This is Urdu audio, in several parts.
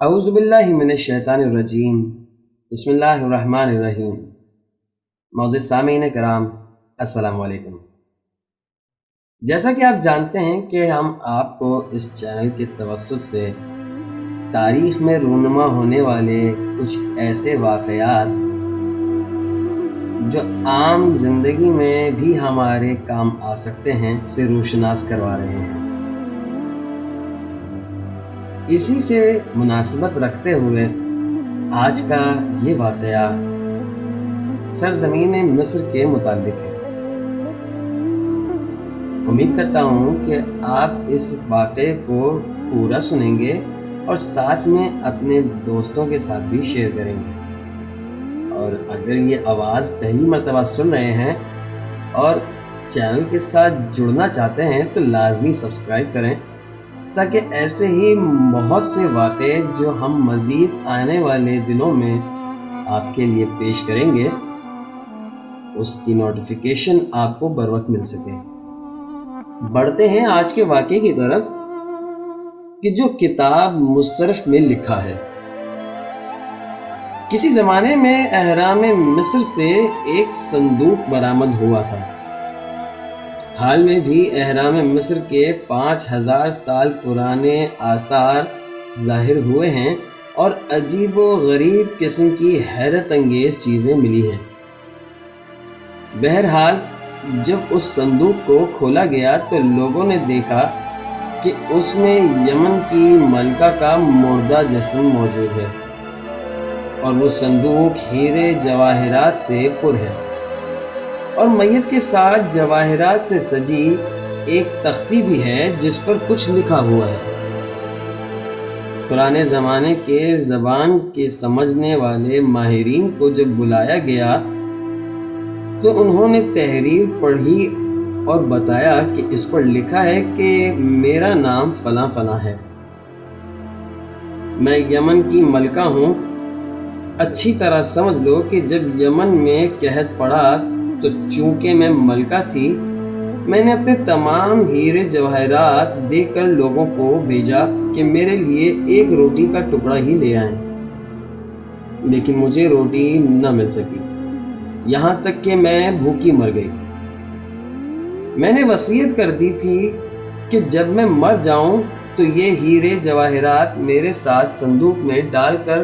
اعوذ باللہ من الشیطان الرجیم بسم اللہ الرحمن الرحیم۔ معزز سامعین کرام، السلام علیکم۔ جیسا کہ آپ جانتے ہیں کہ ہم آپ کو اس چینل کے توسط سے تاریخ میں رونما ہونے والے کچھ ایسے واقعات جو عام زندگی میں بھی ہمارے کام آ سکتے ہیں سے روشناس کروا رہے ہیں۔ اسی سے مناسبت رکھتے ہوئے آج کا یہ واقعہ سرزمین مصر کے متعلق ہے۔ امید کرتا ہوں کہ آپ اس واقعے کو پورا سنیں گے اور ساتھ میں اپنے دوستوں کے ساتھ بھی شیئر کریں گے۔ اور اگر یہ آواز پہلی مرتبہ سن رہے ہیں اور چینل کے ساتھ جڑنا چاہتے ہیں تو لازمی سبسکرائب کریں، تاکہ ایسے ہی بہت سے واقعے جو ہم مزید آنے والے دنوں میں آپ کے لیے پیش کریں گے اس کی نوٹیفیکیشن آپ کو بر وقت مل سکے۔ بڑھتے ہیں آج کے واقعے کی طرف کہ جو کتاب مسترف میں لکھا ہے۔ کسی زمانے میں اہرام مصر سے ایک صندوق برآمد ہوا تھا۔ حال میں بھی اہرام مصر کے 5000 سال پرانے آثار ظاہر ہوئے ہیں اور عجیب و غریب قسم کی حیرت انگیز چیزیں ملی ہیں۔ بہرحال جب اس صندوق کو کھولا گیا تو لوگوں نے دیکھا کہ اس میں یمن کی ملکہ کا مردہ جسم موجود ہے اور وہ صندوق ہیرے جواہرات سے پر ہے، اور میت کے ساتھ جواہرات سے سجی ایک تختی بھی ہے جس پر کچھ لکھا ہوا ہے۔ پرانے زمانے کے زبان کے سمجھنے والے ماہرین کو جب بلایا گیا تو انہوں نے تحریر پڑھی اور بتایا کہ اس پر لکھا ہے کہ میرا نام فلاں فلاں ہے، میں یمن کی ملکہ ہوں۔ اچھی طرح سمجھ لو کہ جب یمن میں قحط پڑا تو چونکہ میں ملکہ تھی، میں نے اپنے تمام ہیرے جواہرات دے کر لوگوں کو بھیجا کہ میرے لیے ایک روٹی کا ٹکڑا ہی لے آئیں، لیکن مجھے روٹی نہ مل سکی، یہاں تک کہ میں بھوکی مر گئی۔ میں نے وصیت کر دی تھی کہ جب میں مر جاؤں تو یہ ہیرے جواہرات میرے ساتھ صندوق میں ڈال کر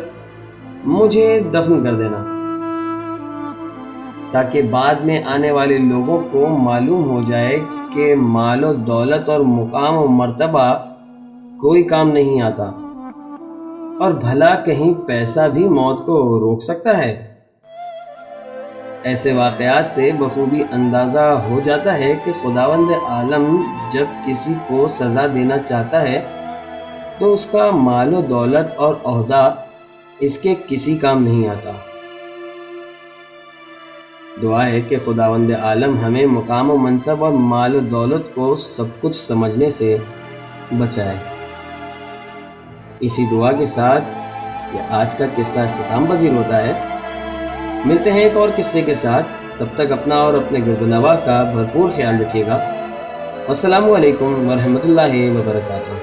مجھے دفن کر دینا، تاکہ بعد میں آنے والے لوگوں کو معلوم ہو جائے کہ مال و دولت اور مقام و مرتبہ کوئی کام نہیں آتا، اور بھلا کہیں پیسہ بھی موت کو روک سکتا ہے۔ ایسے واقعات سے بخوبی اندازہ ہو جاتا ہے کہ خداوند عالم جب کسی کو سزا دینا چاہتا ہے تو اس کا مال و دولت اور عہدہ اس کے کسی کام نہیں آتا۔ دعا ہے کہ خداوند عالم ہمیں مقام و منصب اور مال و دولت کو سب کچھ سمجھنے سے بچائے۔ اسی دعا کے ساتھ یہ آج کا قصہ اختتام پذیر ہوتا ہے۔ ملتے ہیں ایک اور قصے کے ساتھ، تب تک اپنا اور اپنے گرد و نواح کا بھرپور خیال رکھیے گا۔ السلام علیکم ورحمۃ اللہ وبرکاتہ۔